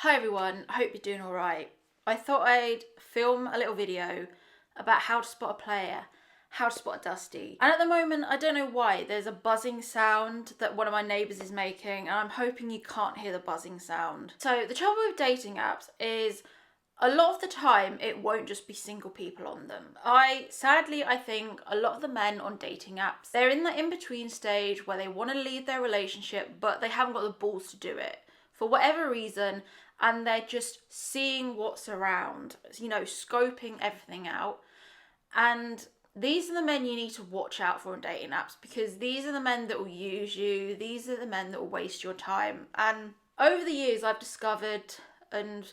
Hi everyone, I hope you're doing alright. I thought I'd film a little video about how to spot a player, how to spot a dusty. And at the moment, I don't know why, there's a buzzing sound that one of my neighbours is making, and I'm hoping you can't hear the buzzing sound. So the trouble with dating apps is a lot of the time it won't just be single people on them. Sadly I think a lot of the men on dating apps, they're in the in-between stage where they want to leave their relationship but they haven't got the balls to do it for whatever reason, and they're just seeing what's around, scoping everything out. And these are the men you need to watch out for on dating apps, because these are the men that will use you, these are the men that will waste your time. And over the years I've discovered and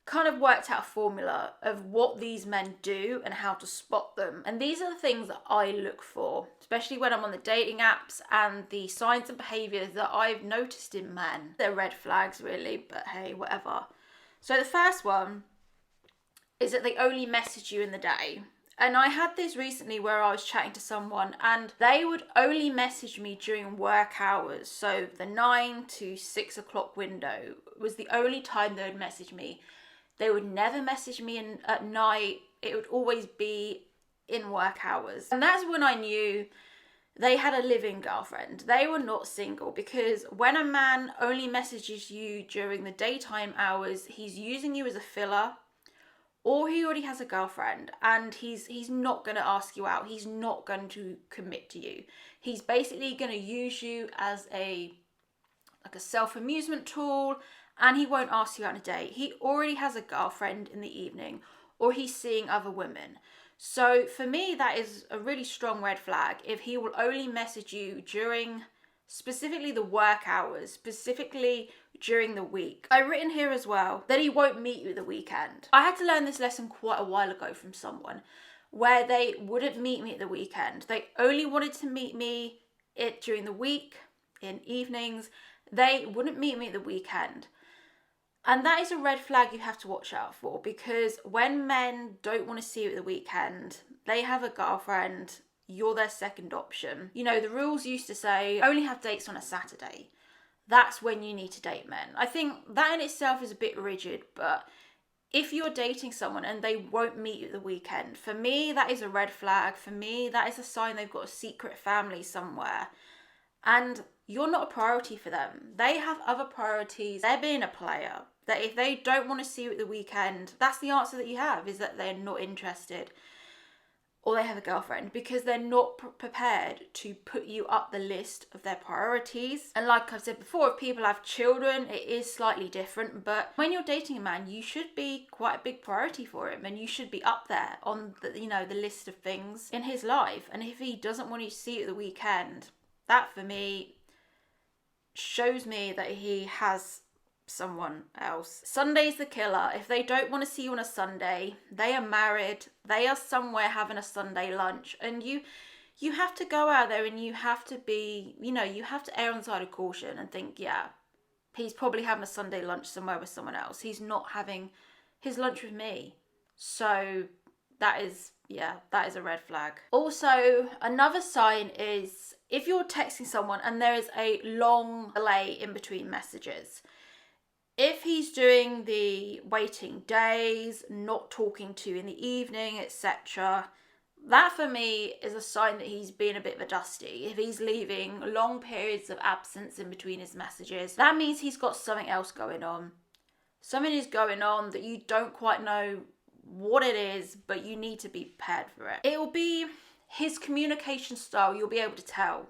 kind of worked out a formula of what these men do and how to spot them. And these are the things that I look for, especially when I'm on the dating apps, and the signs and behaviours that I've noticed in men. They're red flags really, but hey, whatever. So the first one is that they only message you in the day. And I had this recently where I was chatting to someone and they would only message me during work hours. So the 9 to 6 o'clock window was the only time they would message me. They would never message me at night. It would always be in work hours. And that's when I knew they had a live-in girlfriend. They were not single, because when a man only messages you during the daytime hours, he's using you as a filler, or he already has a girlfriend and he's not going to ask you out. He's not going to commit to you. He's basically going to use you as a self-amusement tool, and he won't ask you out on a date. He already has a girlfriend in the evening, or he's seeing other women. So for me, that is a really strong red flag if he will only message you during specifically the work hours, specifically during the week. I've written here as well that he won't meet you the weekend. I had to learn this lesson quite a while ago from someone, where they wouldn't meet me at the weekend. They only wanted to meet me during the week, in evenings. They wouldn't meet me at the weekend. And that is a red flag you have to watch out for, because when men don't want to see you at the weekend, they have a girlfriend, you're their second option. The rules used to say only have dates on a Saturday. That's when you need to date men. I think that in itself is a bit rigid, but if you're dating someone and they won't meet you at the weekend, for me, that is a red flag. For me, that is a sign they've got a secret family somewhere. And you're not a priority for them. They have other priorities. They're being a player. That if they don't want to see you at the weekend, that's the answer that you have, is that they're not interested, or they have a girlfriend, because they're not prepared to put you up the list of their priorities. And like I've said before, if people have children, it is slightly different. But when you're dating a man, you should be quite a big priority for him, and you should be up there on the list of things in his life. And if he doesn't want you to see you at the weekend, that for me shows me that he has someone else. Sunday's the killer. If they don't want to see you on a Sunday, they are married, they are somewhere having a Sunday lunch, and you have to go out there and you have to be, you have to err on the side of caution and think, yeah, he's probably having a Sunday lunch somewhere with someone else. He's not having his lunch with me. So that is a red flag. Also, another sign is if you're texting someone and there is a long delay in between messages. If he's doing the waiting days, not talking to you in the evening, etc., that for me is a sign that he's being a bit of a dusty. If he's leaving long periods of absence in between his messages, that means he's got something else going on. Something is going on that you don't quite know what it is, but you need to be prepared for it. It will be his communication style, you'll be able to tell.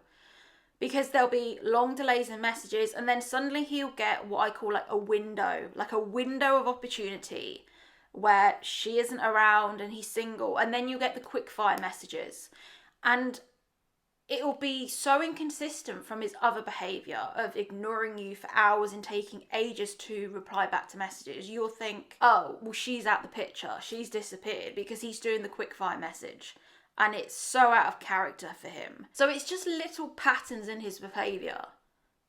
Because there'll be long delays in messages, and then suddenly he'll get what I call like a window of opportunity where she isn't around and he's single, and then you get the quick fire messages. And it will be so inconsistent from his other behaviour of ignoring you for hours and taking ages to reply back to messages. You'll think, oh, well, she's out the picture, she's disappeared, because he's doing the quick fire message. And it's so out of character for him. So it's just little patterns in his behaviour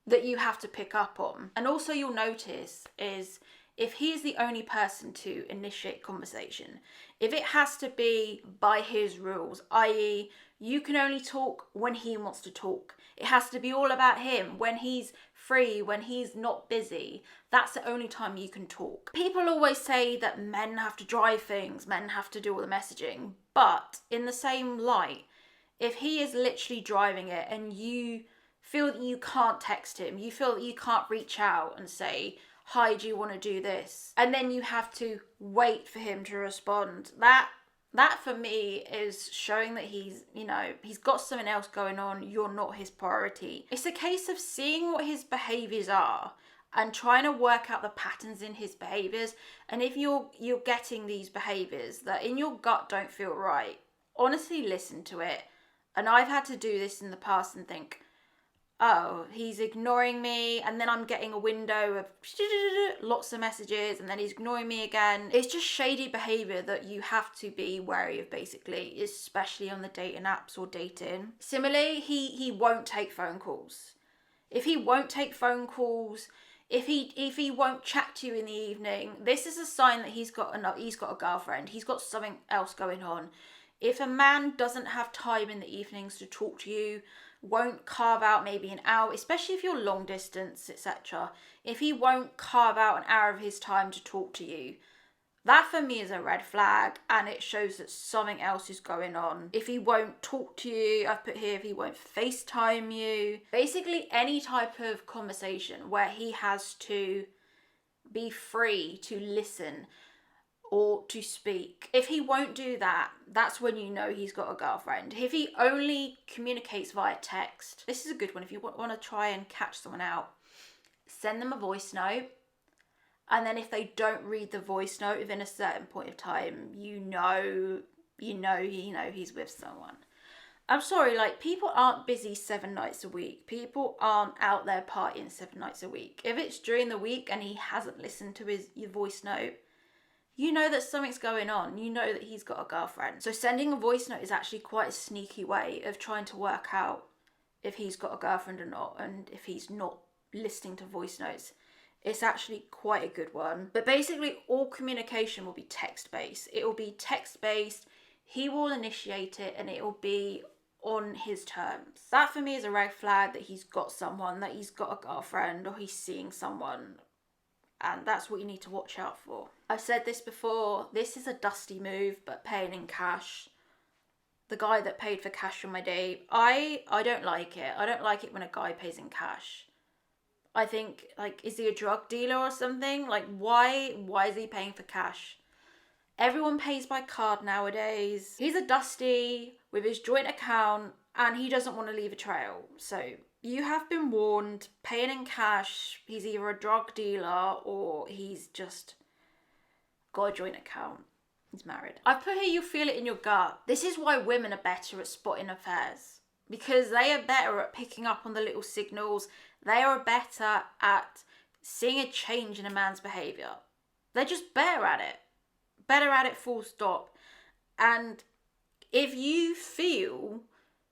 that you have to pick up on. And also you'll notice is if he is the only person to initiate conversation, if it has to be by his rules, i.e., you can only talk when he wants to talk, it has to be all about him, when he's free, when he's not busy, that's the only time you can talk. People always say that men have to drive things, men have to do all the messaging, but in the same light, if he is literally driving it and you feel that you can't text him, you feel that you can't reach out and say, hi, do you want to do this? And then you have to wait for him to respond. That for me is showing that he's got something else going on. You're not his priority. It's a case of seeing what his behaviors are and trying to work out the patterns in his behaviors. And if you're getting these behaviors that in your gut don't feel right, honestly listen to it. And I've had to do this in the past and think, oh, he's ignoring me, and then I'm getting a window of lots of messages, and then he's ignoring me again. It's just shady behavior that you have to be wary of, basically, especially on the dating apps or dating. Similarly, he won't take phone calls. If he won't take phone calls, if he won't chat to you in the evening, this is a sign that he's got a girlfriend. He's got something else going on. If a man doesn't have time in the evenings to talk to you, won't carve out maybe an hour, especially if you're long distance, etc. If he won't carve out an hour of his time to talk to you, that for me is a red flag, and it shows that something else is going on. If he won't talk to you, I've put here, if he won't FaceTime you, basically any type of conversation where he has to be free to listen or to speak. If he won't do that, that's when you know he's got a girlfriend. If he only communicates via text, this is a good one if you want to try and catch someone out. Send them a voice note, and then if they don't read the voice note within a certain point of time, you know he's with someone. I'm sorry, like, people aren't busy 7 nights a week. People aren't out there partying 7 nights a week. If it's during the week and he hasn't listened to your voice note, you know that something's going on. You know that he's got a girlfriend. So sending a voice note is actually quite a sneaky way of trying to work out if he's got a girlfriend or not, and if he's not listening to voice notes. It's actually quite a good one. But basically, all communication will be text-based. It will be text-based. He will initiate it, and it will be on his terms. That for me is a red flag that he's got someone, that he's got a girlfriend, or he's seeing someone. And that's what you need to watch out for. I've said this before, this is a dusty move, but paying in cash. The guy that paid for cash on my date, I don't like it. I don't like it when a guy pays in cash. I think, like, is he a drug dealer or something? Like, why is he paying for cash? Everyone pays by card nowadays. He's a dusty with his joint account, and he doesn't want to leave a trail. So you have been warned. Paying in cash, he's either a drug dealer or he's just got a joint account. He's married. I've put here, you feel it in your gut. This is why women are better at spotting affairs, because they are better at picking up on the little signals. They are better at seeing a change in a man's behaviour. They're just better at it. Better at it, full stop. And if you feel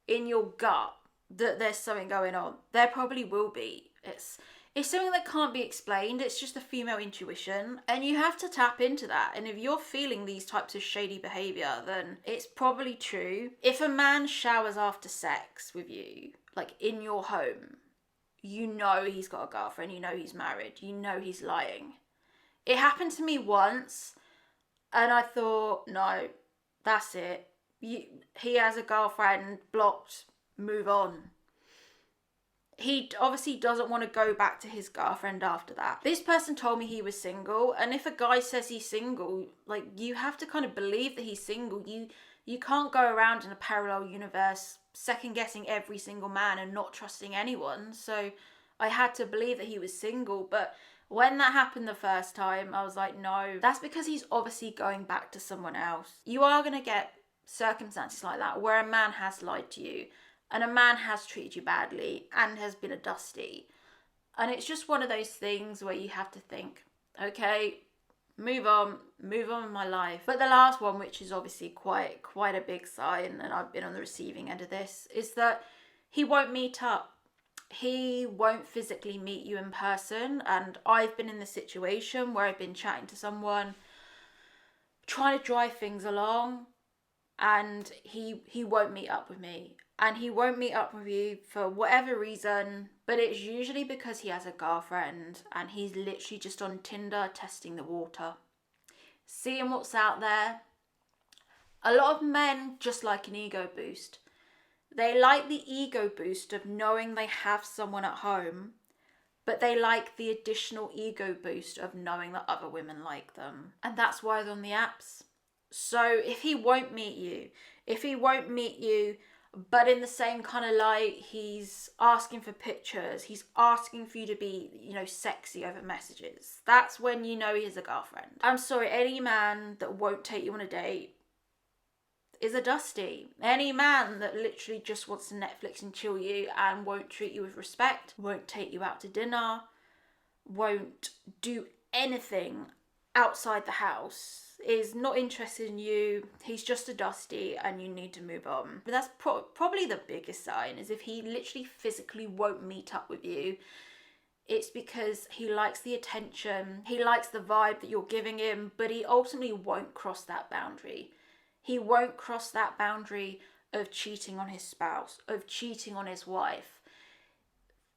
in your gut that there's something going on, there probably will be. It's something that can't be explained. It's just a female intuition, and you have to tap into that. And if you're feeling these types of shady behaviour, then it's probably true. If a man showers after sex with you, like in your home, you know he's got a girlfriend, you know he's married, you know he's lying. It happened to me once, and I thought, no, that's it. He has a girlfriend, blocked, move on. He obviously doesn't want to go back to his girlfriend after that. This person told me he was single, and if a guy says he's single, like, you have to kind of believe that he's single. You can't go around in a parallel universe second guessing every single man and not trusting anyone. So I had to believe that he was single, but when that happened the first time, I was like, no, that's because he's obviously going back to someone else. You are going to get circumstances like that where a man has lied to you and a man has treated you badly and has been a dusty. And it's just one of those things where you have to think, okay, move on with my life. But the last one, which is obviously quite a big sign, and I've been on the receiving end of this, is that he won't meet up. he won't physically meet you in person. And I've been in the situation where I've been chatting to someone, trying to drive things along, and he won't meet up with me. And he won't meet up with you for whatever reason, but it's usually because he has a girlfriend and he's literally just on Tinder testing the water, seeing what's out there. A lot of men just like an ego boost. They like the ego boost of knowing they have someone at home, but they like the additional ego boost of knowing that other women like them. And that's why they're on the apps. So if he won't meet you, but in the same kind of light, he's asking for pictures, he's asking for you to be, sexy over messages, that's when you know he has a girlfriend. I'm sorry, any man that won't take you on a date is a dusty. Any man that literally just wants to Netflix and chill you and won't treat you with respect, won't take you out to dinner, won't do anything outside the house, is not interested in you, he's just a dusty and you need to move on. But that's probably the biggest sign, is if he literally physically won't meet up with you, it's because he likes the attention, he likes the vibe that you're giving him, but he ultimately won't cross that boundary. He won't cross that boundary of cheating on his spouse, of cheating on his wife.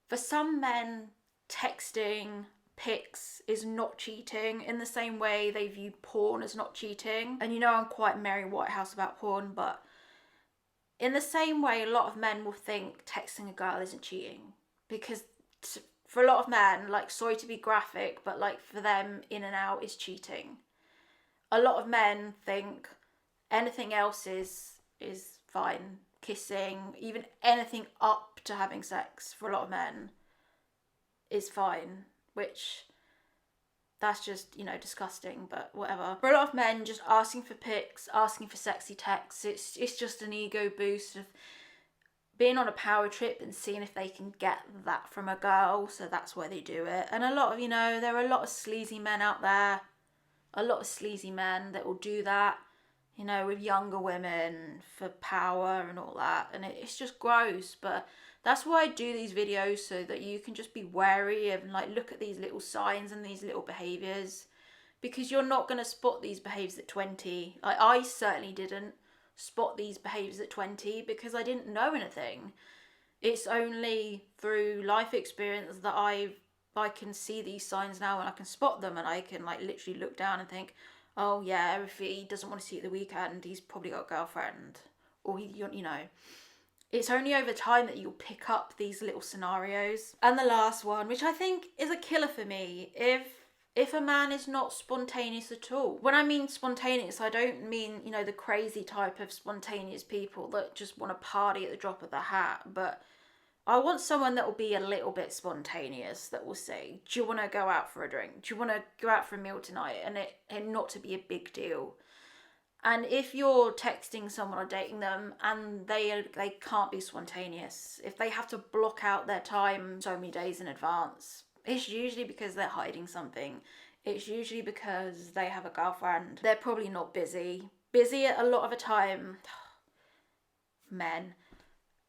For some men, texting pics is not cheating, in the same way they view porn as not cheating. And I'm quite Mary Whitehouse about porn, but in the same way, a lot of men will think texting a girl isn't cheating, because for a lot of men, sorry to be graphic, but for them, in and out is cheating. A lot of men think anything else is fine. Kissing, even anything up to having sex, for a lot of men is fine, which that's just, disgusting, but whatever. For a lot of men, just asking for pics, asking for sexy texts, it's just an ego boost of being on a power trip and seeing if they can get that from a girl, so that's why they do it. And a lot of, there are a lot of sleazy men out there, a lot of sleazy men that will do that, with younger women for power and all that, and it's just gross. But that's why I do these videos, so that you can just be wary of look at these little signs and these little behaviours, because you're not going to spot these behaviours at 20. I certainly didn't spot these behaviours at 20 because I didn't know anything. It's only through life experience that I can see these signs now, and I can spot them, and I can literally look down and think, oh yeah, if he doesn't want to see you at the weekend, he's probably got a girlfriend, or it's only over time that you'll pick up these little scenarios. And the last one, which I think is a killer for me, if a man is not spontaneous at all. When I mean spontaneous, I don't mean, the crazy type of spontaneous people that just want to party at the drop of the hat, but I want someone that will be a little bit spontaneous, that will say, do you want to go out for a drink? Do you want to go out for a meal tonight? And not to be a big deal. And if you're texting someone or dating them and they can't be spontaneous, if they have to block out their time so many days in advance, it's usually because they're hiding something. It's usually because they have a girlfriend. They're probably not busy. Busy a lot of the time. Men.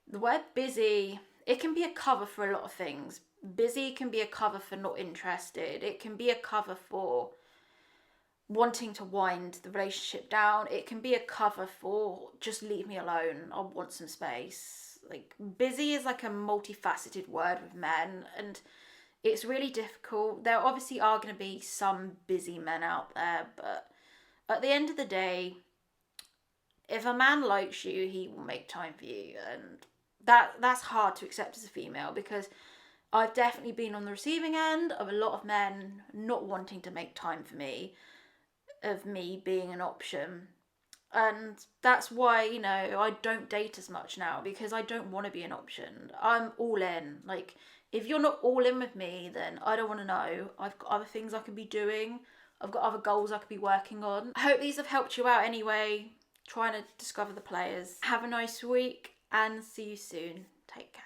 The word busy, it can be a cover for a lot of things. Busy can be a cover for not interested. It can be a cover for wanting to wind the relationship down. It can be a cover for just leave me alone, I want some space. Busy is a multifaceted word with men, and it's really difficult. There obviously are going to be some busy men out there, but at the end of the day, if a man likes you, he will make time for you, and that's hard to accept as a female, because I've definitely been on the receiving end of a lot of men not wanting to make time for me, of me being an option. And that's why, I don't date as much now, because I don't want to be an option. I'm all in. If you're not all in with me, then I don't want to know. I've got other things I could be doing. I've got other goals I could be working on. I hope these have helped you out anyway, trying to discover the players. Have a nice week and see you soon. Take care.